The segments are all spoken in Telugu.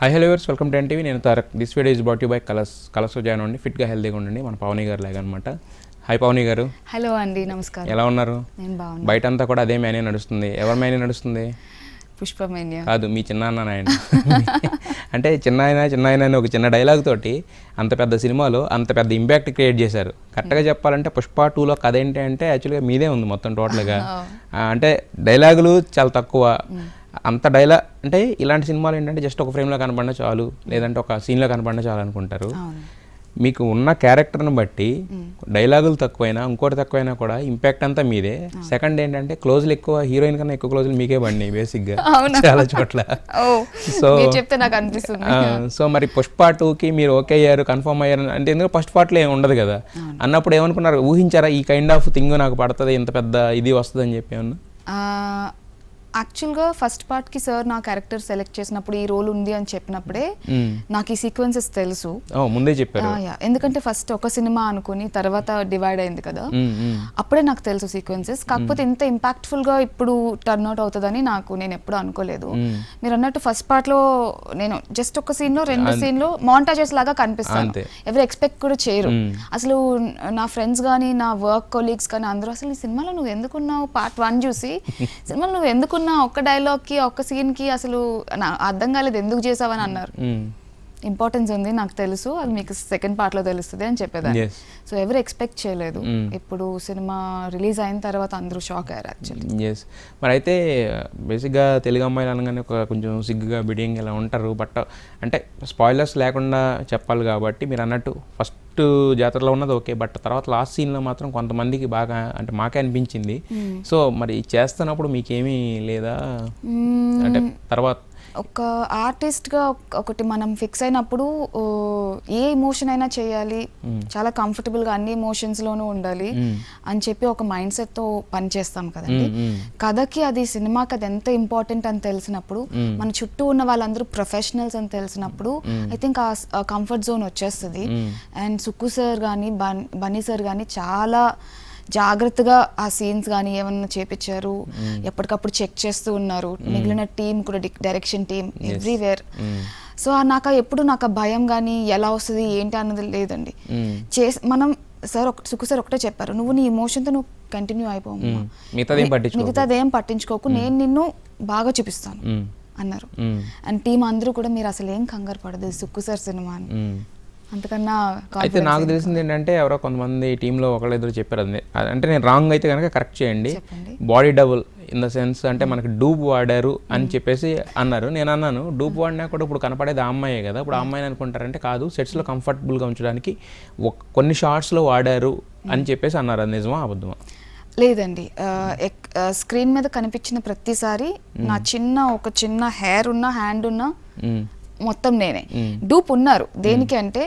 High hello viewers, welcome to NTV. నేను Tarak. This video is brought you by కలర్స్లో జాయిన్ అవ్వండి. ఫిట్గా హెల్తీగా ఉండండి. మన పవని గారు లాగా అనమాట. హాయ్ పవని గారు. హలో అండి, నమస్కారం. ఎలా ఉన్నారు? నేను బాగున్నాను. బయట అంతా కూడా అదే మేనే నడుస్తుంది. ఎవరి మేనే నడుస్తుంది? పుష్పమేనియా కాదు, మీ చిన్న ఆయన. అంటే చిన్న ఆయన అని ఒక చిన్న డైలాగ్ తోటి అంత పెద్ద సినిమాలో అంత పెద్ద ఇంపాక్ట్ క్రియేట్ చేశారు. కరెక్ట్గా చెప్పాలంటే పుష్ప 2లో కథ ఏంటి అంటే యాక్చువల్గా మీదే ఉంది మొత్తం టోటల్గా. అంటే డైలాగులు చాలా తక్కువ. అంత అంటే ఇలాంటి సినిమాలు ఏంటంటే జస్ట్ ఒక ఫ్రేమ్లో కనపడినా చాలు, లేదంటే ఒక సీన్లో కనపడినా చాలు అనుకుంటారు. మీకు ఉన్న క్యారెక్టర్ని బట్టి డైలాగులు తక్కువైనా ఇంకోటి తక్కువైనా కూడా ఇంపాక్ట్ అంతా మీదే. సెకండ్ ఏంటంటే క్లోజ్లు ఎక్కువ, హీరోయిన్ కన్నా ఎక్కువ క్లోజ్లు మీకే పడినాయి బేసిక్గా చాలా చోట్ల. సో మరి పుష్ప 2కి మీరు ఓకే అయ్యారు, కన్ఫర్మ్ అయ్యారు అంటే ఎందుకంటే ఫస్ట్ పార్ట్లో ఏమి ఉండదు కదా అన్నప్పుడు ఏమనుకున్నారు? ఊహించారా ఈ కైండ్ ఆఫ్ థింగ్ నాకు పడుతుంది, ఇంత పెద్ద ఇది వస్తుంది అని చెప్పి ఏమన్నా? యాక్చువల్గా ఫస్ట్ పార్ట్కి సార్ నా క్యారెక్టర్ సెలెక్ట్ చేసినప్పుడు ఈ రోల్ ఉంది అని చెప్పినప్పుడే నాకు ఈ సీక్వెన్సెస్ తెలుసు, ముందే చెప్పారు. ఎందుకంటే ఫస్ట్ ఒక సినిమా అనుకుని తర్వాత డివైడ్ అయింది కదా, అప్పుడే నాకు తెలుసు సీక్వెన్సెస్. కాకపోతే ఇంత ఇంపాక్ట్ఫుల్గా ఇప్పుడు టర్న్ అవుట్ అవుతుందని నేను ఎప్పుడు అనుకోలేదు. మీరు అన్నట్టు ఫస్ట్ పార్ట్లో నేను జస్ట్ ఒక సీన్లో 2 సీన్లో మాంటాజెస్ లాగా కనిపిస్తాను. ఎవరు ఎక్స్పెక్ట్ కూడా చేయరు. అసలు నా ఫ్రెండ్స్ కానీ నా వర్క్ కొలీగ్స్ కానీ అందరూ అసలు ఈ సినిమాలో నువ్వు ఎందుకున్నావు, పార్ట్ 1 చూసి సినిమాలో నువ్వు ఎందుకున్నావు, ఒక్క డైలాగ్కి ఒక్క సీన్కి అసలు అర్థం కాలేదు, ఎందుకు చేసావని అన్నారు. ఇంపార్టెన్స్ ఉంది నాకు తెలుసు, అది మీకు సెకండ్ పార్ట్లో తెలుస్తుంది అని చెప్పేదాన్ని. సో ఎవరు ఎక్స్పెక్ట్ చేయలేదు. ఇప్పుడు సినిమా రిలీజ్ అయిన తర్వాత అందరూ షాక్ అయ్యారు యాక్చువల్లీ. మరి అయితే బేసిక్గా తెలుగు అమ్మాయిలు అనగానే కొంచెం సిగ్గుగా బిడింగ్ ఇలా ఉంటారు. బట్ అంటే స్పాయిలర్స్ లేకుండా చెప్పాలి కాబట్టి మీరు అన్నట్టు ఫస్ట్ జాతరలో ఉన్నది ఓకే, బట్ తర్వాత లాస్ట్ సీన్లో మాత్రం కొంతమందికి బాగా అంటే మాకే అనిపించింది. సో మరి చేస్తున్నప్పుడు మీకేమీ లేదా అంటే తర్వాత ఒక ఆర్టిస్ట్గా ఒకటి మనం ఫిక్స్ అయినప్పుడు ఏ ఎమోషన్ అయినా చేయాలి, చాలా కంఫర్టబుల్గా అన్ని ఎమోషన్స్లోనూ ఉండాలి అని చెప్పి ఒక మైండ్ సెట్తో పనిచేస్తాం కదండి. కథకి అది సినిమాకి అది ఎంత ఇంపార్టెంట్ అని తెలిసినప్పుడు, మన చుట్టూ ఉన్న వాళ్ళందరూ ప్రొఫెషనల్స్ అని తెలిసినప్పుడు ఐ థింక్ ఆ కంఫర్ట్ జోన్ వచ్చేస్తుంది. అండ్ సుక్కు సార్ కానీ బన్నీ సార్ కానీ చాలా జాగ్రత్తగా ఆ సీన్స్ కానీ ఏమన్నా చేపించారు, ఎప్పటికప్పుడు చెక్ చేస్తూ ఉన్నారు. మిగిలిన టీం కూడా, డైరెక్షన్ టీం ఎవ్రీవేర్. సో నాకు ఎప్పుడు నాకు భయం కానీ ఎలా వస్తుంది ఏంటి అన్నది లేదండి. మనం సుక్కు సార్ ఒకటే చెప్పారు, నువ్వు నీ ఎమోషన్తో నువ్వు కంటిన్యూ అయిపోవు, మిగతాదేం పట్టించుకోకు, నేను నిన్ను బాగా చూపిస్తాను అన్నారు. అండ్ టీం అందరూ కూడా మీరు అసలు ఏం కంగారు పడదు, సుక్కు సార్ సినిమా అని. అంతకన్నా అయితే నాకు తెలిసింది ఏంటంటే ఎవరో కొంతమంది టీంలో ఒకళ్ళిద్దరు చెప్పారు, అంటే నేను రాంగ్ అయితే కనుక కరెక్ట్ చేయండి, body double in the sense అంటే మనకి డూప్ వాడారు అని చెప్పేసి అన్నారు. నేను అన్నాను డూప్ వాడినా కూడా ఇప్పుడు కనపడేది ఆ అమ్మాయే కదా, ఇప్పుడు ఆ అమ్మాయిని అనుకుంటారంటే కాదు, సెట్స్లో కంఫర్టబుల్గా ఉంచడానికి కొన్ని షార్ట్స్లో వాడారు అని చెప్పేసి అన్నారు. అది నిజమా అబద్ధమా? లేదండి, స్క్రీన్ మీద కనిపించిన ప్రతిసారి నా ఒక చిన్న హెయిర్ ఉన్న హ్యాండ్ ఉన్న మొత్తం నేనే. డూప్ ఉన్నారు దేనికి అంటే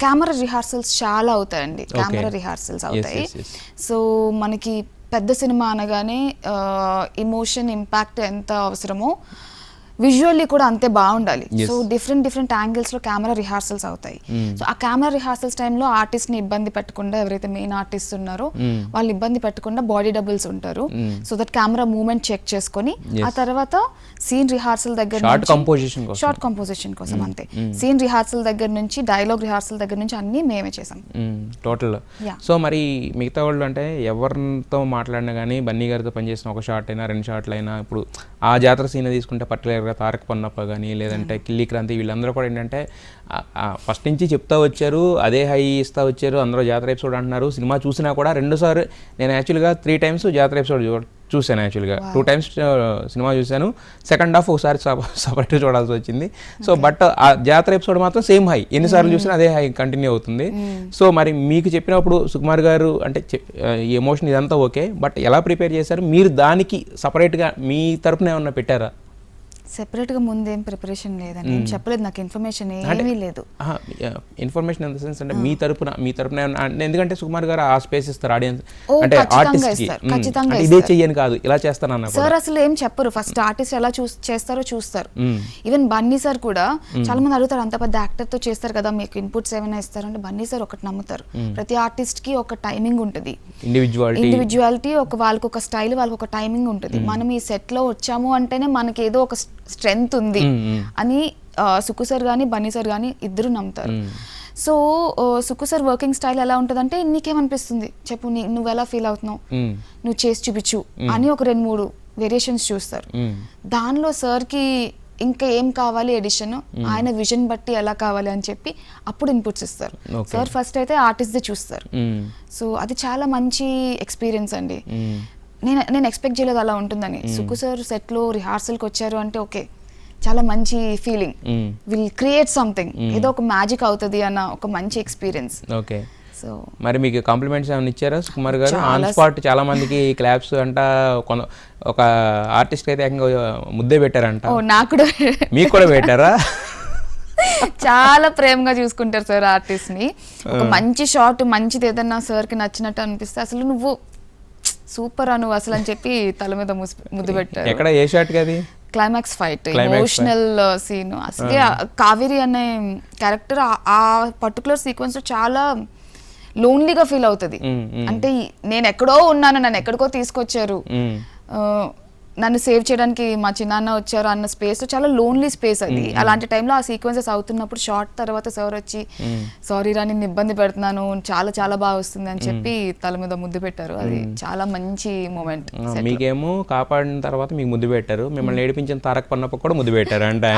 కెమెరా రిహార్సల్స్ చాలా అవుతాయండి, కెమెరా రిహార్సల్స్ అవుతాయి. సో మనకి పెద్ద సినిమా అనగానే ఎమోషన్ ఇంపాక్ట్ ఎంత అవసరమో విజువల్లీ కూడా అంతే బాగుండాలి. సో డిఫరెంట్ యాంగిల్స్లో కెమెరా రిహార్సల్స్ అవుతాయి. సో ఆ కెమెరా రిహార్సల్స్ టైంలో ఆర్టిస్ట్ని ఇబ్బంది పెట్టకుండా, ఎవరైతే మెయిన్ ఆర్టిస్ట్ ఉన్నారో వాళ్ళు ఇబ్బంది పెట్టకుండా బాడీ డబుల్స్ ఉంటారు. So that camera movement check చేసుకొని ఆ తర్వాత సీన్ రిహార్సల్ దగ్గర షార్ట్ కంపోజిషన్ కోసం అంతే. సీన్ రిహార్సల్ దగ్గర నుంచి డైలాగ్ రిహార్సల్ దగ్గర నుంచి అన్ని మేమే చేసాం టోటల్. సో మరి మిగతా వాళ్ళు అంటే ఎవరితో మాట్లాడినా కానీ బన్నీ గారితో పనిచేసిన ఒక షార్ట్ అయినా 2 షార్ట్లు అయినా, ఇప్పుడు ఆ జాతర సీన్ తీసుకుంటే పర్టికులర్గా తారక్ పన్నప్ప కానీ లేదంటే కిల్లి క్రాంతి వీళ్ళందరూ కూడా ఏంటంటే ఫస్ట్ నుంచి చెప్తా వచ్చారు, అదే హై ఇస్తా వచ్చారు. అందరూ జాతర ఎపిసోడ్ అంటున్నారు. సినిమా చూసినా కూడా 2 సార్లు నేను యాక్చువల్గా 3 టైమ్స్ జాతర ఎపిసోడ్ చూశాను. యాక్చువల్గా 2 టైమ్స్ సినిమా చూశాను. సెకండ్ హాఫ్ ఒకసారి సపరేట్గా చూడాల్సి వచ్చింది. సో బట్ ఆ జాతర ఎపిసోడ్ మాత్రం సేమ్ హై, ఎన్నిసార్లు చూసినా అదే హై కంటిన్యూ అవుతుంది. సో మరి మీకు చెప్పినప్పుడు సుకుమార్ గారు అంటే ఈ ఎమోషన్ ఇదంతా ఓకే, బట్ ఎలా ప్రిపేర్ చేశారు మీరు? దానికి సపరేట్గా మీ తరపున ఏమన్నా పెట్టారా? సెపరేట్గా ముందేం ప్రిపరేషన్ లేదండి, ఏం చెప్పలేదు, నాకు ఇన్ఫర్మేషన్ ఏమీ లేదు. ఇన్ఫర్మేషన్ ఇన్ ద సెన్స్ అంటే మీ తరపున ఎందుకంటే సుకుమార్ గారు ఆ స్పేస్ ఇస్తారు ఆడియన్స్ అంటే ఆర్టిస్ట్కి, ఇదే చెయ్యని కాదు ఇలా చేస్తానన్నా సార్ అసలు ఏం చెప్పరు. ఫస్ట్ ఆర్టిస్ట్ ఎలా చేస్తారో చూస్తారు. ఈవెన్ బన్నీ సార్ కూడా చాలా మంది అడుగుతారు, అంత పెద్ద యాక్టర్తో చేస్తారు కదా, మీకు ఇన్పుట్స్ ఏమైనా ఇస్తారు అంటే బన్నీ సార్ ఒకటి నమ్ముతారు, ప్రతి ఆర్టిస్ట్కి ఒక టైమింగ్ ఉంటుంది, ఇండివిజువాలిటీ, వాళ్ళకి ఒక స్టైల్, వాళ్ళకి ఒక టైమింగ్ ఉంటుంది. మనం ఈ సెట్లో వచ్చాము అంటేనే మనకి ఏదో ఒక స్ట్రెంగ్త్ ఉంది అని సుక్కు సార్ కానీ బన్నీ సార్ కానీ ఇద్దరు నమ్ముతారు. So Sukku sir working style ఎలా ఉంటుందంటే నీకేమనిపిస్తుంది చెప్పు, నువ్వు ఎలా ఫీల్ అవుతున్నావు, నువ్వు చేసి చూపించు అని ఒక 2-3 వేరియేషన్స్ చూస్తారు. దానిలో సార్కి ఇంకా ఏం కావాలి ఎడిషన్, ఆయన విజన్ బట్టి ఎలా కావాలి అని చెప్పి అప్పుడు ఇన్పుట్స్ ఇస్తారు. సార్ ఫస్ట్ అయితే ఆర్టిస్ట్దే చూస్తారు. సో అది చాలా మంచి ఎక్స్పీరియన్స్ అండి. నేను ఎక్స్పెక్ట్ చేయలేదు అలా ఉంటుందని. సుక్కు సార్ సెట్లో రిహార్సల్కి వచ్చారు అంటే ఓకే చాలా మంచి ఫీలింగ్, విల్ క్రియేట్ సంథింగ్, ఏదో ఒక మ్యాజిక్ అవుతుంది అన్న ఒక మంచి ఎక్స్పీరియన్స్. ఓకే. సో మరి మీకు కాంప్లిమెంట్స్ ఏమైనా ఇచ్చారా సుకుమార్ గారు ఆన్ స్పాట్? చాలా మందికి క్లాప్స్ అంట, ఒక ఆర్టిస్ట్ అయితే ఏకంగా ముద్దే పెట్టారంట. నాకు కూడా, మీకు కూడా పెట్టారా? చాలా ప్రేమగా చూసుకుంటారు సార్ ఆర్టిస్ట్ ని. ఒక మంచి షాట్ మంచిది ఏదన్నా సార్ కి నచ్చినట్టు అనిపిస్తే అసలు నువ్వు సూపర్ నువ్వు అసలు అని చెప్పి తల మీద ముద్దు పెట్టారు. ఎక్కడ ఏ షాట్ కి అది? Climax fight, emotional scene. అసలు కావేరి అనే క్యారెక్టర్ ఆ పర్టికులర్ సీక్వెన్స్ లో చాలా లోన్లీగా ఫీల్ అవుతుంది. అంటే నేను ఎక్కడో ఉన్నాను, నన్ను ఎక్కడికో తీసుకొచ్చారు, నన్ను సేవ్ చేయడానికి మా చిన్నాన్న వచ్చారు అన్న స్పేస్ చాలా లోన్లీ స్పేస్ అది. అలాంటి టైంలో ఆ సీక్వెన్సెస్ అవుతున్నప్పుడు షార్ట్ తర్వాత సార్ వచ్చి సారీ రా నిన్ను ఇబ్బంది పెడుతున్నాను, చాలా చాలా బాగా వస్తుంది అని చెప్పి తల మీద ముద్దు పెట్టారు. అది చాలా మంచి మూమెంట్. మీకేమో కాపాడిన తర్వాత మీకు ముద్దు పెట్టారు, మిమ్మల్ని ఏడిపించిన తారక్ పన్నప్ప కూడా ముద్దు పెట్టారు అంటే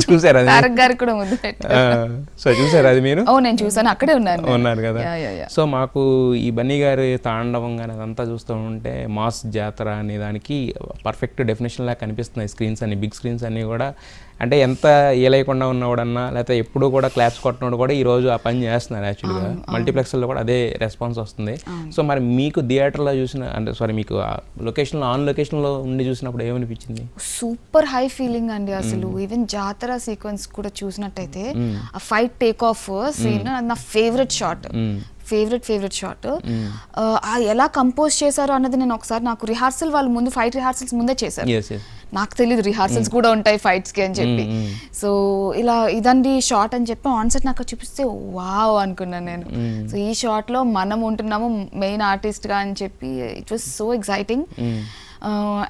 చూసారు? తారక్ గారికి కూడా ముద్దు పెట్టారు. సో చూసారు అది మీరు? నేను చూసాను, అక్కడే ఉన్నారు కదా. సో మాకు ఈ బన్నీ గారి తాండవం కానీ అదంతా చూస్తూ ఉంటే మాస్ జాతర అని దానికి పర్ఫెక్ట్ డెఫినేషన్ లాగా కనిపిస్తున్నాయి స్క్రీన్స్ అన్ని, బిగ్ స్క్రీన్స్ అన్నీ కూడా. అంటే ఎంత ఏలేయకుండా ఉన్నవాడన్నా లేకపోతే ఎప్పుడు కూడా క్లాప్స్ కొట్టినోడు కూడా ఈరోజు ఆ పని చేస్తున్నారు. యాక్చువల్గా మల్టీప్లెక్స్లో కూడా అదే రెస్పాన్స్ వస్తుంది. సో మరి మీకు థియేటర్లో చూసిన అంటే సారీ మీకు లొకేషన్లో ఆన్ లొకేషన్లో ఉండి చూసినప్పుడు ఏమనిపించింది? సూపర్ హై ఫీలింగ్ అండి అసలు. ఈవెన్ జాతర సీక్వెన్స్ కూడా చూసినట్టయితే ఆ ఫైట్ టేక్ ఆఫ్ సీన్ నా ఫేవరెట్ షాట్, ఫేవరెట్ షాట్. ఎలా కంపోజ్ చేశారు అన్నది నేను ఒకసారి, నాకు రిహార్సల్ వాళ్ళు ముందు ఫైట్ రిహార్సల్స్ ముందే చేశారు, నాకు తెలియదు రిహార్సల్స్ కూడా ఉంటాయి ఫైట్స్కి అని చెప్పి. సో ఇలా ఇదండి షార్ట్ అని చెప్పి ఆన్సెట్ నాకు చూపిస్తే వావ్ అనుకున్నాను నేను. సో ఈ షార్ట్లో మనం ఉంటున్నాము మెయిన్ ఆర్టిస్ట్గా అని చెప్పి it was so exciting.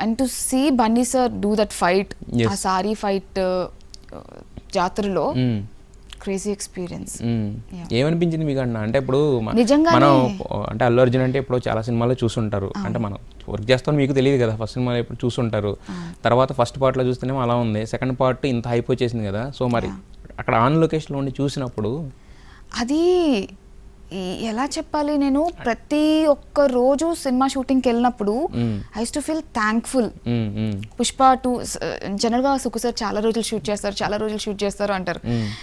And to see Bunny sir do that fight, uh sorry fight జాతరలో క్రేజీ ఎక్స్పీరియన్స్. ఏమనిపించింది మీకు అన్న? అంటే ఇప్పుడు మనం అంటే అల్లు అర్జున్ అంటే ఇప్పుడు చాలా సినిమాలో చూసుంటారు, అంటే మనం వర్క్ చేస్తాం మీకు తెలియదు కదా, ఫస్ట్ సినిమాలో ఇప్పుడు చూసుంటారు, తర్వాత ఫస్ట్ పార్ట్లో చూస్తేనేమో అలా ఉంది, సెకండ్ పార్ట్ ఇంత హైప్ వచ్చేసింది కదా. సో మరి అక్కడ ఆన్ లొకేషన్లో ఉండి చూసినప్పుడు అది ఎలా చెప్పాలి, నేను ప్రతి ఒక్క రోజు సినిమా షూటింగ్కి వెళ్ళినప్పుడు I use to feel thankful. Pushpa 2 జనరల్గా సుక్కు సార్ చాలా రోజులు షూట్ చేస్తారు అంటారు.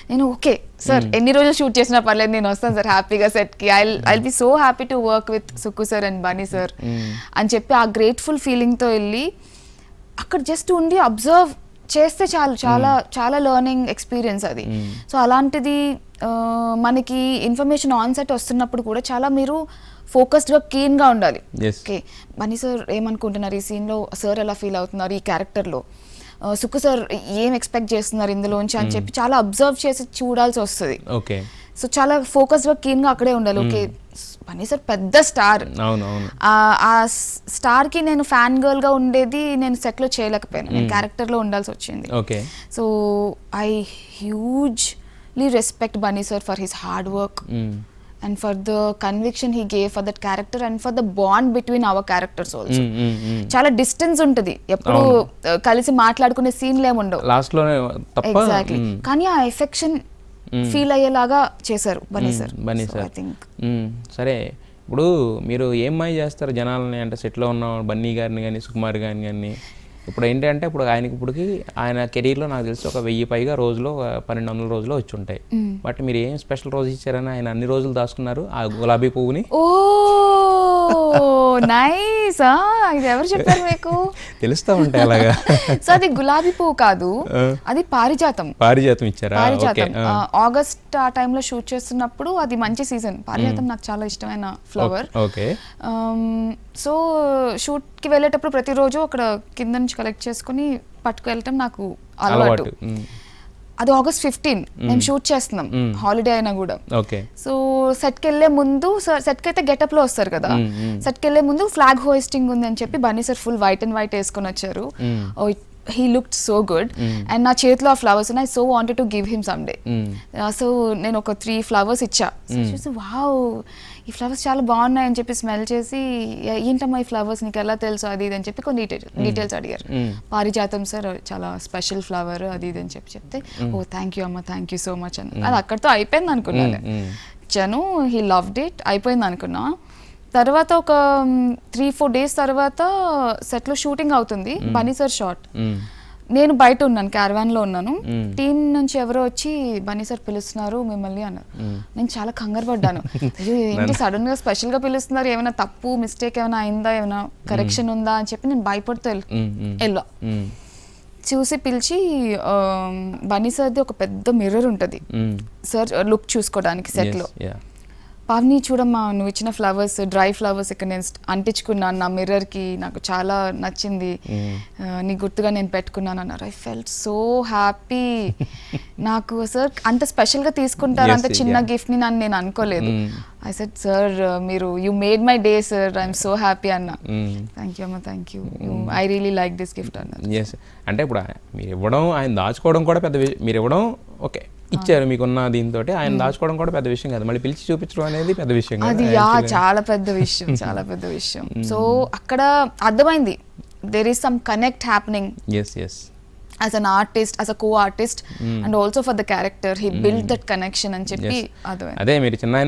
నేను ఓకే సార్ ఎన్ని రోజులు షూట్ చేసినా పర్లేదు నేను వస్తాను సార్ హ్యాపీగా సెట్కి, I'll be so happy to work with Sukku sir and Bunny sir అని చెప్పి ఆ గ్రేట్ఫుల్ ఫీలింగ్తో వెళ్ళి అక్కడ జస్ట్ ఉండి అబ్జర్వ్ చేస్తే చాలు, చాలా చాలా లెర్నింగ్ ఎక్స్పీరియన్స్ అది. సో అలాంటిది మనకి ఇన్ఫర్మేషన్ ఆన్ సెట్ వస్తున్నప్పుడు కూడా చాలా మీరు ఫోకస్డ్గా కీన్గా ఉండాలి. ఓకే బన్నీ సార్ ఏమనుకుంటున్నారు ఈ సీన్లో, సార్ ఎలా ఫీల్ అవుతున్నారు ఈ క్యారెక్టర్లో, సుక్కు సార్ ఏం ఎక్స్పెక్ట్ చేస్తున్నారు ఇందులోంచి అని చెప్పి చాలా అబ్జర్వ్ చేసి చూడాల్సి వస్తుంది. ఓకే సో చాలా ఫోకస్డ్గా కీన్గా అక్కడే ఉండాలి. ఓకే బన్నీ సార్ పెద్ద స్టార్, ఆ స్టార్కి నేను ఫ్యాన్ గర్ల్గా ఉండేది నేను సెట్లో చేయలేకపోయాను, నేను క్యారెక్టర్లో ఉండాల్సి వచ్చింది. So I hugely respect Bunny sir for his hard work and for the conviction he gave for that character and for the bond between our characters also. చాలా డిస్టెన్స్ ఉంటుంది, ఎప్పుడు కలిసి మాట్లాడుకునే సీన్లు ఏముండవు లాస్ట్ లోనే తప్ప. ఎగ్జాక్ట్లీ, కానీ ఆ ఎఫెక్షన్ ఫీల్ అయ్యేలాగా చేశారు బన్నీ సార్. ఐ థింక్ సరే ఇప్పుడు మీరు ఏం మాయ చేస్తారు జనాలని అంటే సెట్లో ఉన్న బన్నీ గారిని కానీ సుకుమార్ గారిని కానీ, ఇప్పుడు ఏంటంటే ఇప్పుడు ఆయనకి ఇప్పటికి ఆయన కెరీర్లో నాకు తెలిసి ఒక 1000 పైగా రోజులు 1200 రోజులు వచ్చి ఉంటాయి. బట్ మీరు ఏం స్పెషల్ రోజు ఇచ్చారని ఆయన అన్ని రోజులు దాచుకున్నారు ఆ గులాబీ పువ్వుని? ఓ నైస్, ఇది ఎవరు చెప్పారు మీకు? తెలుస్తా ఉంటాయి అలాగా. సో అది గులాబీ పువ్వు కాదు, అది పారిజాతం ఇచ్చారా? పారిజాతం ఆగస్ట్ ఆ టైంలో షూట్ చేస్తున్నప్పుడు అది మంచి సీజన్, పారిజాతం నాకు చాలా ఇష్టమైన ఫ్లవర్. సో షూట్కి వెళ్ళేటప్పుడు ప్రతిరోజు అక్కడ కింద నుంచి కలెక్ట్ చేసుకుని పట్టుకు వెళ్ళటం నాకు అలవాటు. అది ఆగస్ట్ 15 మేము షూట్ చేస్తున్నాం, హాలిడే అయినా కూడా. సో సెట్కి వెళ్ళే ముందు సెట్కి అయితే గెటప్ లో వస్తారు కదా, సెట్కి వెళ్ళే ముందు ఫ్లాగ్ హోయిస్టింగ్ ఉంది అని చెప్పి Bunny sir full white and white వేసుకొని వచ్చారు. He looked so good and నా చేతిలో ఆ ఫ్లవర్స్ ఉన్నాయి. So wanted to give him some day. So నేను ఒక 3 flowers ఇచ్చా. చూసి వావ్ ఈ ఫ్లవర్స్ చాలా బాగున్నాయి అని చెప్పి స్మెల్ చేసి ఏంటమ్మా ఈ ఫ్లవర్స్ నీకు ఎలా తెలుసు అది ఇది అని చెప్పి కొన్ని డీటెయిల్స్ అడిగారు. పారిజాతం సార్ చాలా స్పెషల్ ఫ్లవర్ అది ఇది అని చెప్తే ఓ థ్యాంక్ యూ అమ్మ, థ్యాంక్ యూ సో మచ్ అని. అది అక్కడితో అయిపోయింది అనుకున్నాను. చను హీ లవ్డ్ ఇట్, అయిపోయింది అనుకున్నా. తర్వాత ఒక 3-4 days తర్వాత సెట్లో షూటింగ్ అవుతుంది. Bunny sir shot. నేను బయట ఉన్నాను, క్యారవాన్లో ఉన్నాను. టీం నుంచి ఎవరో వచ్చి బన్నీ సార్ పిలుస్తున్నారు మిమ్మల్ని అన్నారు. నేను చాలా కంగారు పడ్డాను. అయ్యో ఏంటి సడన్ గా స్పెషల్ గా పిలుస్తున్నారు, ఏమైనా తప్పు మిస్టేక్ ఏమైనా అయిందా, ఏమైనా కరెక్షన్ ఉందా అని చెప్పి నేను భయపడుతూ వెళ్ళా. చూసి పిలిచి బన్నీ సార్ది ఒక పెద్ద మిర్రర్ ఉంటుంది సార్ లుక్ చూసుకోవడానికి సెట్లో. పావని చూడమ్మా నువ్వు ఇచ్చిన ఫ్లవర్స్, డ్రై ఫ్లవర్స్ ఇక్కడ నేను అంటించుకున్నాను నా మిర్రర్కి, నాకు చాలా నచ్చింది, నీ గుర్తుగా నేను పెట్టుకున్నాను అన్నారు. I felt so happy. నాకు సార్ అంత స్పెషల్గా తీసుకుంటారు అంత చిన్న గిఫ్ట్ని నేను అనుకోలేదు. ఐ సెడ్ సార్ మీరు you made my day sir, I'm so happy అన్న. థ్యాంక్ యూ అమ్మ, thank you, I really like this gift అన్నారు. అంటే ఇప్పుడు మీరు ఇవ్వడం ఆయన దాచుకోవడం కూడా పెద్ద, మీరు ఇవ్వడం ఓకే ఇచ్చారు మీకున్న దీంతో, ఆయన దాచుకోవడం కూడా పెద్ద విషయం కాదు, మళ్ళీ పిలిచి చూపించడం అనేది పెద్ద విషయం. అది చాలా పెద్ద విషయం, చాలా పెద్ద విషయం. సో అక్కడ అర్థమైంది there is some connect happening as an artist, as a co-artist, and also for the character he built that connection అని చెప్పి అదే మీరు చిన్న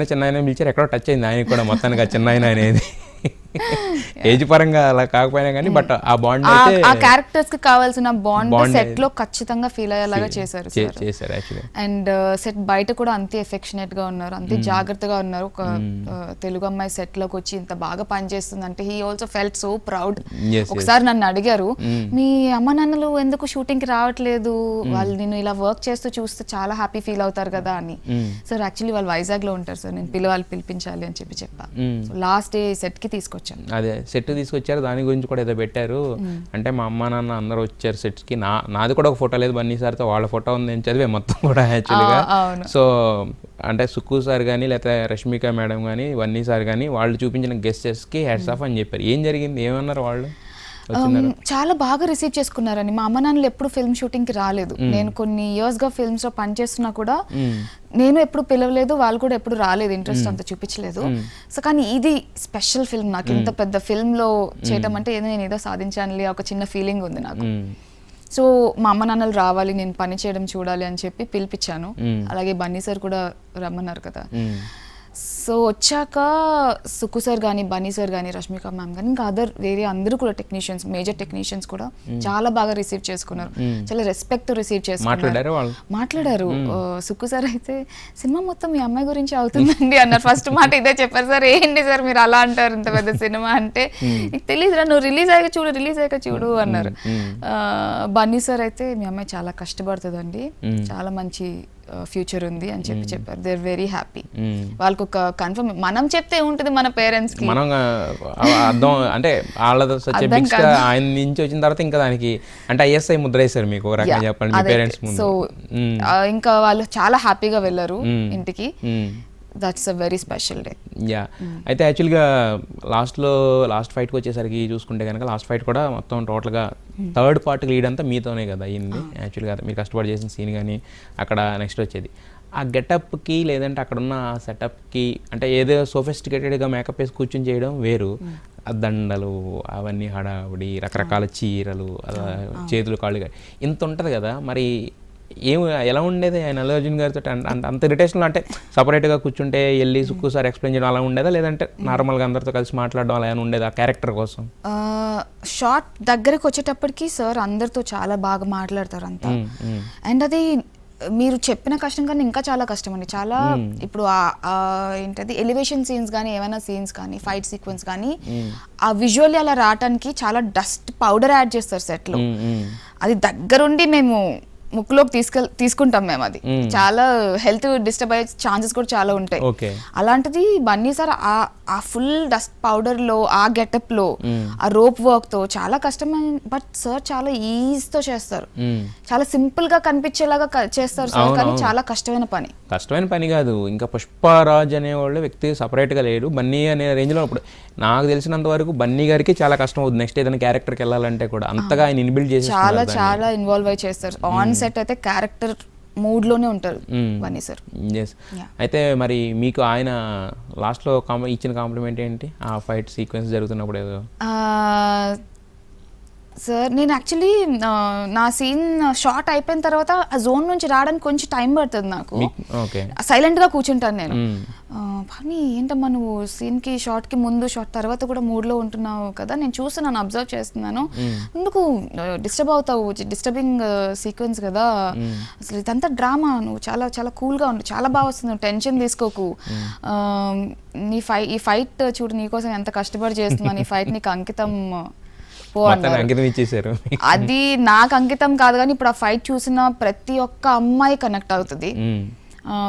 పిలిచారు, ఎక్కడో టచ్ అయింది ఆయనకి కూడా మొత్తానికి చిన్న అనేది ఏజ్ పరంగా అలా కాకపోయినా కానీ బట్ ఆ బాండ్ అయితే ఆ క్యారెక్టర్స్ కి కావాల్సిన బాండ్ సెట్ లో ఖచ్చితంగా ఫీల్ అయ్యేలాగా చేశారు యాక్చువల్లీ. అండ్ సెట్ బయట కూడా అంతే ఎఫెక్షనేట్ గా ఉన్నారు, అంతే జాగ్రత్తగా ఉన్నారు. ఒక తెలుగు అమ్మాయి సెట్ లోకి వచ్చి ఇంత బాగా పనిచేస్తుంది అంటే he also felt so proud. ఒకసారి నన్ను అడిగారు, మీ అమ్మ నాన్నలు ఎందుకు షూటింగ్ కి రావట్లేదు, వాళ్ళు నేను ఇలా వర్క్ చేస్తూ చూస్తే చాలా హ్యాపీ ఫీల్ అవుతారు కదా అని. సార్ యాక్చువల్లీ వాళ్ళు వైజాగ్ లో ఉంటారు సార్, నేను పిలిపించాలి అని చెప్పి చెప్పా. లాస్ట్ డే సెట్ కి తీసుకొచ్చాను. అదే సెట్ తీసుకొచ్చారు, దాని గురించి కూడా ఏదో పెట్టారు. అంటే మా అమ్మ నాన్న అందరూ వచ్చారు సెట్స్ కి, నాది కూడా ఒక ఫోటో లేదు బన్నీ సార్తో, వాళ్ళ ఫోటో ఉంది నేను చదివే మొత్తం కూడా యాక్చువల్గా. సో అంటే సుక్కు సార్ కానీ లేకపోతే రష్మిక మేడం కానీ బన్నీ సార్ కానీ వాళ్ళు చూపించిన గెస్టర్స్ కి హ్యాట్స్ ఆఫ్ అని చెప్పారు. ఏం జరిగింది, ఏమన్నారు వాళ్ళు? చాలా బాగా రిసీవ్ చేసుకున్నారని. మా అమ్మ నాన్నలు ఎప్పుడు ఫిల్మ్ షూటింగ్ కి రాలేదు, నేను కొన్ని ఇయర్స్ గా ఫిల్మ్స్ లో పనిచేస్తున్నా కూడా నేను ఎప్పుడు పిలవలేదు, వాళ్ళు కూడా ఎప్పుడు రాలేదు, ఇంట్రెస్ట్ అంత చూపించలేదు. సో కానీ ఇది స్పెషల్ ఫిల్మ్ నాకు, ఇంత పెద్ద ఫిల్మ్ లో చేయటం అంటే నేను ఏదో సాధించానులే ఒక చిన్న ఫీలింగ్ ఉంది నాకు. సో మా అమ్మ నాన్నలు రావాలి, నేను పని చేయడం చూడాలి అని చెప్పి పిలిపించాను. అలాగే బన్నీ సార్ కూడా రమ్మన్నారు కదా. సో వచ్చాక సుక్కు సార్ కానీ బన్నీ సార్ కానీ రష్మిక మ్యామ్ కానీ ఇంకా వేరే అందరూ కూడా టెక్నీషియన్స్, మేజర్ టెక్నీషియన్స్ కూడా చాలా బాగా రిసీవ్ చేసుకున్నారు, చాలా రెస్పెక్ట్ తో రిసీవ్ చేసుకున్నారు, మాట్లాడారు. సుక్కు సార్ అయితే సినిమా మొత్తం మీ అమ్మాయి గురించి అవుతుందండి అన్నారు. ఫస్ట్ మాట ఇదే చెప్పారు, సార్ ఏంటి సార్ మీరు అలా అంటారు, ఇంత పెద్ద సినిమా అంటే నీకు తెలియదురా, నువ్వు రిలీజ్ అయ్యాక చూడు అన్నారు. బన్నీ సార్ అయితే మీ అమ్మాయి చాలా కష్టపడుతుందండి, చాలా మంచి ఫ్యూచర్ ఉంది అని చెప్పి చెప్పారు. They are very happy. వాళ్ళకి ఒక కన్ఫర్మ్, మనం చెప్తే ఉంటుంది మన పేరెంట్స్ కి, మనం అర్థం అంటే వాళ్ళ ఆయన నుంచి వచ్చిన తర్వాత ఇంకా దానికి అంటే ఐఎస్ఐ ముద్ర వేశారు మీకు చెప్పండి మీ పేరెంట్స్. సో ఇంకా వాళ్ళు చాలా హ్యాపీగా వెళ్ళారు ఇంటికి. That's a very special day. అయితే యాక్చువల్గా లాస్ట్ ఫైట్కి వచ్చేసరికి చూసుకుంటే కనుక లాస్ట్ ఫైట్ కూడా మొత్తం టోటల్గా థర్డ్ పార్ట్ లీడ్ అంతా మీతోనే కదా అయింది యాక్చువల్గా. మీరు కష్టపడి చేసిన సీన్ కానీ అక్కడ నెక్స్ట్ వచ్చేది ఆ గెటప్కి లేదంటే అక్కడున్న సెటప్కి, అంటే ఏదో సోఫిస్టికేటెడ్గా మేకప్ వేసి కూర్చొని చేయడం వేరు, ఆ దండలు అవన్నీ హడావుడి, రకరకాల చీరలు, చేతులు కాళ్ళు ఇంత ఉంటుంది కదా. మరి ఎలా ఉండేది ఆయన అల్లు అర్జున్ గారితో అంత ఇరిటేషన్లో? అంటే సపరేట్గా కూర్చుంటే వెళ్ళి సుక్కు సార్ ఎక్స్ప్లెయిన్ చేయడం అలా ఉండేదా, లేదంటే నార్మల్గా అందరితో కలిసి మాట్లాడడం అలా ఉండేది ఆ క్యారెక్టర్ కోసం? షార్ట్ దగ్గరకు వచ్చేటప్పటికి సార్ అందరితో చాలా బాగా మాట్లాడతారు అంతా. అండ్ అది మీరు చెప్పిన కష్టం కానీ ఇంకా చాలా కష్టం అండి. చాలా ఇప్పుడు ఏంటది ఎలివేషన్ సీన్స్ కానీ ఏమైనా సీన్స్ కానీ ఫైట్ సీక్వెన్స్ కానీ ఆ విజువల్లీ అలా రావడానికి చాలా డస్ట్ పౌడర్ యాడ్ చేస్తారు సెట్లో. అది దగ్గరుండి మేము ముక్కులోకి తీసుకుంటాం మేము, అది చాలా హెల్త్ డిస్టర్బ్ అయ్యే ఛాన్సెస్ కూడా చాలా ఉంటాయి. అలాంటిది బన్నీ సార్ ఆ ఫుల్ డస్ట్ పౌడర్ లో, ఆ గెటప్ లో, ఆ రోప్ వర్క్ తో చాలా కష్టమైన, బట్ సార్ చాలా ఈజ్ తో చేస్తారు, చాలా సింపుల్ గా కనిపించేలాగా చేస్తారు సార్, కానీ చాలా కష్టమైన పని కాదు. ఇంకా పుష్పరాజ్ అనేవాళ్ళు వ్యక్తి సపరేట్ గా లేడు, బన్నీ అనే రేంజ్ లో. ఇప్పుడు నాకు తెలిసినంత వరకు బన్నీ గారికి చాలా కష్టం అవుతుంది నెక్స్ట్ ఏదైనా క్యారెక్టర్కి వెళ్ళాలంటే కూడా, అంతగా ఆయన ఇన్బిల్డ్ చేసి చాలా ఇన్వాల్వ్ అయి చేస్తారు. ఆన్ సెట్ అయితే క్యారెక్టర్ మూడ్ లోనే ఉంటారు బన్నీ సార్. అయితే మరి మీకు ఆయన లాస్ట్ లో ఇచ్చిన కాంప్లిమెంట్ ఏంటి ఆ ఫైట్ సీక్వెన్స్ జరుగుతున్నప్పుడు? ఏదో సార్ నేను యాక్చువల్లీ నా సీన్ షార్ట్ అయిపోయిన తర్వాత ఆ జోన్ నుంచి రావడానికి కొంచెం టైం పడుతుంది నాకు. సైలెంట్ గా కూర్చుంటాను నేను. కానీ ఏంటమ్మా నువ్వు సీన్ కి షార్ట్ కి ముందు షార్ట్ తర్వాత కూడా మూడ్ లో ఉంటున్నావు కదా, నేను చూస్తున్నాను, అబ్జర్వ్ చేస్తున్నాను, ఎందుకు డిస్టర్బ్ అవుతావు, డిస్టర్బింగ్ సీక్వెన్స్ కదా, అసలు ఇదంతా డ్రామా, నువ్వు చాలా చాలా కూల్ గా ఉండు, చాలా బాగా వస్తుంది, టెన్షన్ తీసుకోకు, ఈ ఫైట్ చూడు నీకోసం ఎంత కష్టపడి చేస్తున్నాను, ఈ ఫైట్ నీకు అంకితం ఇచ్చేసారు. అది నాకు అంకితం కాదు, కానీ ఇప్పుడు ఆ ఫైట్ చూసిన ప్రతి ఒక్క అమ్మాయి కనెక్ట్ అవుతుంది,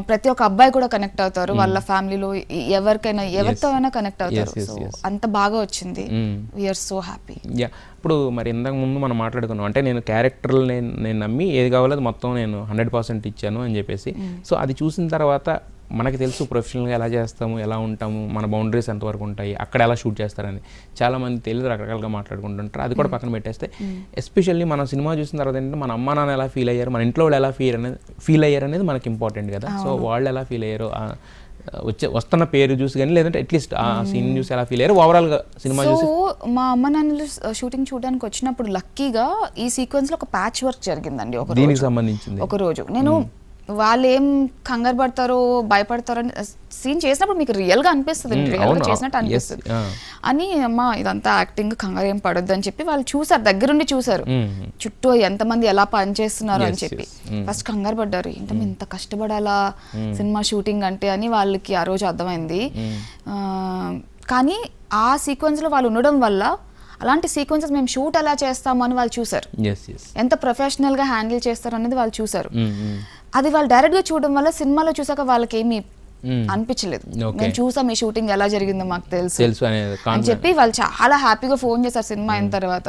ప్రతి ఒక్క అబ్బాయి కూడా కనెక్ట్ అవుతారు, వాళ్ళ ఫ్యామిలీలో ఎవరికైనా ఎవరితో అయినా కనెక్ట్ అవుతారు. సో అంత బాగా వచ్చింది, వీఆర్ సో హ్యాపీ. ఇప్పుడు మరి ఇంతకు ముందు మనం మాట్లాడుకున్నాం, అంటే నేను క్యారెక్టర్లు నేను నమ్మి ఏది కావాలో అది మొత్తం నేను 100% ఇచ్చాను అని చెప్పేసి. సో అది చూసిన తర్వాత మనకి తెలుసు ప్రొఫెషనల్గా ఎలా చేస్తాము, ఎలా ఉంటాము, మన బౌండరీస్ ఎంతవరకు ఉంటాయి, అక్కడ ఎలా షూట్ చేస్తారని చాలామంది తెలియదు, రకరకాలుగా మాట్లాడుకుంటుంటారు. అది కూడా పక్కన పెట్టేస్తే ఎస్పెషల్లీ మనం సినిమా చూసిన తర్వాత ఏంటంటే మన అమ్మ నాన్న ఎలా ఫీల్ అయ్యారు, మన ఇంట్లో వాళ్ళు ఎలా ఫీల్ అయ్యారు అనేది మనకి ఇంపార్టెంట్ కదా. సో వాళ్ళు ఎలా ఫీల్ అయ్యారు, వస్తున్న పేరు చూసి కానీ, లేదంటే అట్లీస్ట్ ఆ సీన్ చూసి ఎలా ఫీల్ అయ్యారు ఓవరాల్గా సినిమా చూసి? మా అమ్మ నాన్నలు షూటింగ్ చూడడానికి వచ్చినప్పుడు లక్కీగా ఈ సీక్వెన్స్ లో ఒక ప్యాచ్ వర్క్ జరిగిందండి. దీనికి సంబంధించింది ఒక రోజు నేను వాళ్ళు ఏం కంగారు పడతారో భయపడతారో సీన్ చేసినప్పుడు మీకు రియల్ గా అనిపిస్తుంది, రియల్ గా చేసినట్టు అనిపిస్తుంది అని, అమ్మ ఇదంతా యాక్టింగ్, కంగారు ఏం పడొద్దు అని చెప్పి వాళ్ళు చూసారు, దగ్గరుండి చూసారు చుట్టూ ఎంతమంది ఎలా పనిచేస్తున్నారు అని చెప్పి. ఫస్ట్ కంగారు పడ్డారు, ఏంటో ఇంత కష్టపడాలా సినిమా షూటింగ్ అంటే అని వాళ్ళకి ఆ రోజు అర్థమైంది. కానీ ఆ సీక్వెన్స్ లో వాళ్ళు ఉండడం వల్ల అలాంటి సీక్వెన్సెస్ మేము షూట్ ఎలా చేస్తాము అని వాళ్ళు చూసారు, ఎంత ప్రొఫెషనల్ గా హ్యాండిల్ చేస్తారు అనేది వాళ్ళు చూసారు. అది వాళ్ళు డైరెక్ట్ గా చూడడం వల్ల సినిమాలో చూసాక వాళ్ళకి ఏమి అనిపించలేదు, మేము చూసాం ఈ షూటింగ్ ఎలా జరిగిందో మాకు తెలుసు అని చెప్పి వాళ్ళు చాలా హ్యాపీగా ఫోన్ చేశారు సినిమా అయిన తర్వాత,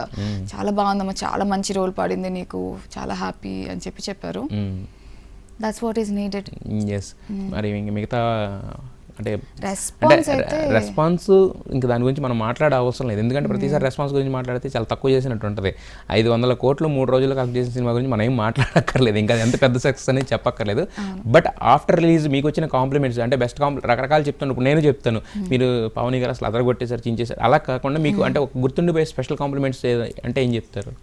చాలా బాగుందమ్మా, చాలా మంచి రోల్ పడింది నీకు, చాలా హ్యాపీ అని చెప్పారు. That's what is needed. మరి మిగతా అంటే రెస్పాన్స్ ఇంకా దాని గురించి మనం మాట్లాడే అవసరం లేదు, ఎందుకంటే ప్రతిసారి రెస్పాన్స్ గురించి మాట్లాడితే చాలా తక్కువ చేసినట్టు ఉంటుంది. 500 కోట్లు 3 రోజులు కలెక్ట్ చేసిన సినిమా గురించి మనం ఏం మాట్లాడక్కర్లేదు, ఇంకా ఎంత పెద్ద సక్సెస్ అనేది చెప్పక్కర్లేదు. బట్ ఆఫ్టర్ రిలీజ్ మీకు వచ్చిన కాంప్లిమెంట్స్ అంటే బెస్ట్ రకరకాలు చెప్తాను. ఇప్పుడు నేను చెప్తాను, మీరు పవన్ గారు అసలు అదరగొట్టేసారు, చించేశారు, అలా కాకుండా మీకు అంటే ఒక గుర్తుండిపోయే స్పెషల్ కాంప్లిమెంట్స్ అంటే ఏం చెప్తారు?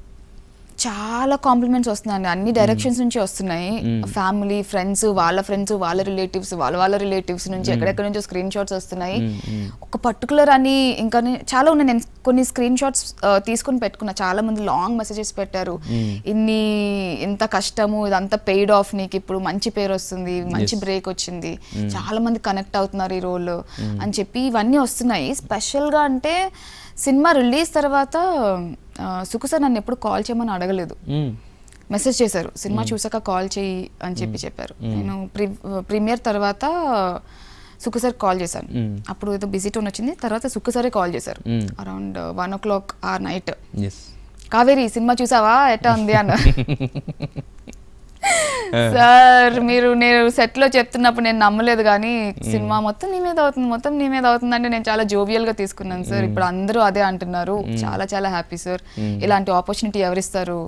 చాలా కాంప్లిమెంట్స్ వస్తున్నాయి, అన్ని డైరెక్షన్స్ నుంచి వస్తున్నాయి, ఫ్యామిలీ, ఫ్రెండ్స్, వాళ్ళ రిలేటివ్స్ నుంచి ఎక్కడెక్కడ నుంచో స్క్రీన్ షాట్స్ వస్తున్నాయి. ఒక పర్టికులర్ అని ఇంకా చాలా ఉన్నాయి, నేను కొన్ని స్క్రీన్ షాట్స్ తీసుకుని పెట్టుకున్నా, చాలా మంది లాంగ్ మెసేజెస్ పెట్టారు, ఇంత కష్టము ఇదంతా పెయిడ్ ఆఫ్, నీకు ఇప్పుడు మంచి పేరు వస్తుంది, మంచి బ్రేక్ వచ్చింది, చాలా మంది కనెక్ట్ అవుతున్నారు ఈ రోల్ అని చెప్పి ఇవన్నీ వస్తున్నాయి. స్పెషల్గా అంటే సినిమా రిలీజ్ తర్వాత సుకు సార్ నన్ను ఎప్పుడు కాల్ చేయమని అడగలేదు, మెసేజ్ చేశారు, సినిమా చూసాక కాల్ చేయి అని చెప్పారు. నేను ప్రీమియర్ తర్వాత సుకు సార్ కాల్ చేశాను, అప్పుడు ఏదో బిజీ టోన్ వచ్చింది, తర్వాత సుకు సారే కాల్ చేశారు అరౌండ్ 1 o'clock ఆ నైట్, కావేరి సినిమా చూసావా ఎట్టా ఉంది అన్న. సార్ నేను సెట్ లో చెప్తున్నప్పుడు నేను నమ్మలేదు, కానీ సినిమా మొత్తం నీ మీద అవుతుంది అంటే నేను చాలా జోవియల్ గా తీసుకున్నాను సార్. ఇప్పుడు అందరూ అదే అంటున్నారు, చాలా చాలా హ్యాపీ సార్. ఇలాంటి ఆపర్చునిటీ ఎవరిస్తారు,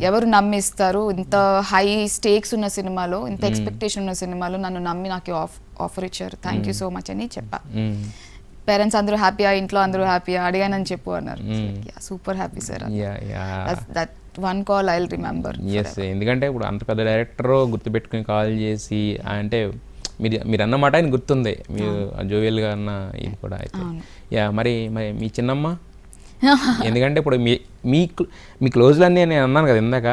ఎవరు నమ్మిస్తారు? ఇంత హై స్టేక్స్ ఉన్న సినిమాలో, ఇంత ఎక్స్పెక్టేషన్ ఉన్న సినిమాలో నన్ను నమ్మి నాకు ఆఫర్ ఇచ్చారు, థ్యాంక్ యూ సో మచ్ అని చెప్పా. పేరెంట్స్ అందరూ హ్యాపీయా, ఇంట్లో అందరూ హ్యాపీయా అడిగానని చెప్పు అన్నారు. Super happy sir, that one call I will remember. ఎందుకంటే ఇప్పుడు అంత పెద్ద డైరెక్టర్ గుర్తుపెట్టుకుని కాల్ చేసి అంటే మీరు అన్నమాట ఆయన గుర్తుంది, మీరు జోవియల్గా అన్న ఇది కూడా అయితే. మరి మీ చిన్నమ్మ, ఎందుకంటే ఇప్పుడు మీ క్లోజ్లు అన్నీ నేను అన్నాను కదా ఇందాక,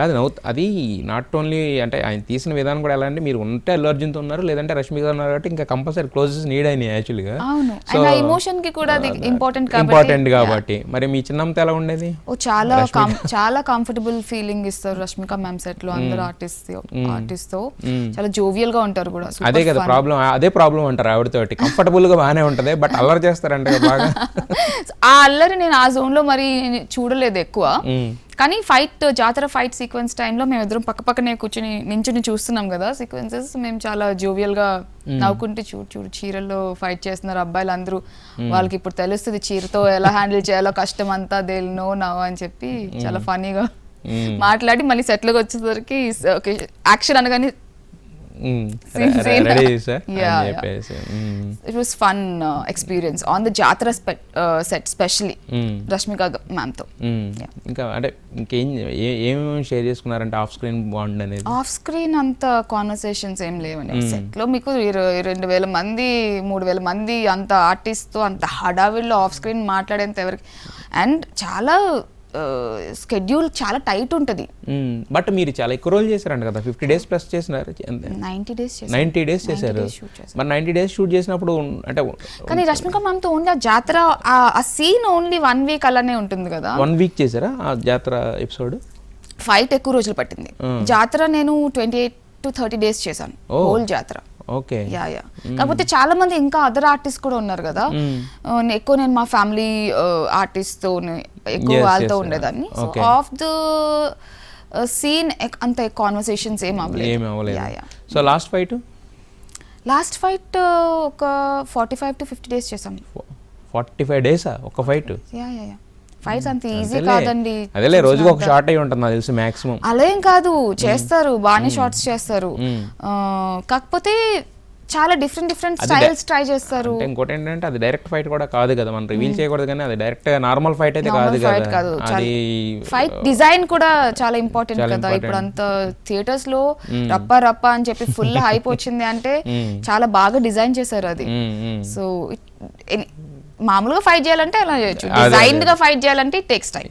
అది నాట్ ఓన్లీ అంటే ఆయన తీసిన విధానం కూడా ఎలా అంటే మీరు ఉంటే అల్లు అర్జున్తో ఉన్నారు, లేదంటే రష్మిక ఉన్నారు కాబట్టి ఇంకా కంపల్సరీ క్లోజెస్ నీడ్ అయినాయి యాక్చువల్గా. అవును, అండ్ ఆ ఎమోషన్ కి కూడా అది ఇంపార్టెంట్ కాబట్టి. మరి మీ చిన్నమ్మతో ఎలా ఉండేది? ఓ చాలా కంఫర్టబుల్ ఫీలింగ్ ఇస్తారు రష్మిక మ్యామ్ సెట్ లో, అందరు ఆర్టిస్ట్ తో చాలా జోవియల్ గా ఉంటారు కూడా. అదే కదా ప్రాబ్లం, అదే ప్రాబ్లం అంటారు ఆవిడతోటి. కంఫర్టబుల్ గా బాగానే ఉంటది బట్ అల్లరి చేస్తారంటే బాగా. ఆ అల్లరి నేను ఆ జోన్ లో మరి చూడలేదు ఎక్కువ, కానీ జాతర ఫైట్ సీక్వెన్స్ టైంలో మేము ఇద్దరం పక్కనే నించుని చూస్తున్నాం కదా సీక్వెన్సెస్, మేము చాలా జోవియల్ గా నవ్వుకుంటే చూడు చీరల్లో ఫైట్ చేస్తున్నారు అబ్బాయిలు అందరూ, వాళ్ళకి ఇప్పుడు తెలుస్తుంది చీరతో ఎలా హ్యాండిల్ చేయాలో కష్టం అంతా, దే నో నవ్ అని చెప్పి చాలా ఫనీగా మాట్లాడి మళ్ళీ సెట్లోకి వచ్చేసరికి యాక్షన్ అనగానే it was fun experience on the జాతర set especially రష్మిక మ్యామ్ తో. ఇంకా అంటే ఏమేమి షేర్ చేసుకున్నారంటే ఆఫ్ స్క్రీన్ బాండ్ అనేది? ఆఫ్ స్క్రీన్ అంత కాన్వర్సేషన్స్ ఏం లేవని, సెట్ లో మీకు 2,000 మంది 3,000 మంది అంత ఆర్టిస్ట్ తో అంత హడావిడిలో ఆఫ్ స్క్రీన్ మాట్లాడేంత ఎవరికి, అండ్ చాలా స్కెడ్యూల్ చాలా టైట్ ఉంటుంది. బట్ మీరు చాలా ఎక్కువ రోజులు చేశారంట కదా, 50 days ప్లస్ చేసినారు. 90 days చేశారు. మరి 90 days షూట్ చేసినప్పుడు అంటే, కానీ రష్మిక మ్యామ్ తో ఓన్లీ ఆ జాతర ఆ సీన్ ఓన్లీ 1 week అలానే ఉంటుంది కదా. 1 week చేశారా ఆ జాతర ఎపిసోడ్? ఫైట్ ఎక్కువ రోజులు పట్టింది. జాతర నేను 28 to 30 days చేశాను హోల్ జాతర. ఓకే, యా కాకపోతే చాలా మంది ఇంకా అదర్ ఆర్టిస్ట్ కూడా ఉన్నారు కదా, ఎక్కువ నేను మా ఫ్యామిలీ ఆర్టిస్ట్ తో ఎక్కువ వాళ్ళతో ఉండేదాన్ని. సో ఆఫ్ ద సీన్ అంత కాన్వర్సేషన్స్ ఏం అవ్వలేదు. సో లాస్ట్ ఫైట్ ఒక 45 to 50 days చేసాం. 45 days ఒక ఫైట్? యా ఫైట్స్ అంత ఈజీ కాదండి. అదేలే రోజుకి ఒక షాట్ అయి ఉంటుంది నాకు తెలిసి మాక్సిమం. అలా ఏం కాదు, చేస్తారు బాగానే షార్ట్స్ చేస్తారు, కాకపోతే చాలా డిఫరెంట్ స్టైల్స్ ట్రై చేస్తారు. ఇంకోటి ఏంటంటే అది డైరెక్ట్ ఫైట్ కూడా కాదు కదా, మనం రివీల్ చేయకూడదు, కానీ అది డైరెక్ట్ నార్మల్ ఫైట్ అయితే కాదు. అది ఫైట్ డిజైన్ కూడా చాలా ఇంపార్టెంట్ కదా. ఇప్పుడు అంత థియేటర్స్ లో రప్ప అని చెప్పి ఫుల్ హైప్ వచ్చింది అంటే చాలా బాగా డిజైన్ చేశారు అది. సో మామూలుగా ఫైట్ చేయాలంటే అలా చేయొచ్చు, డిజైన్డ్ గా ఫైట్ చేయాలంటే టేక్స్ టైం.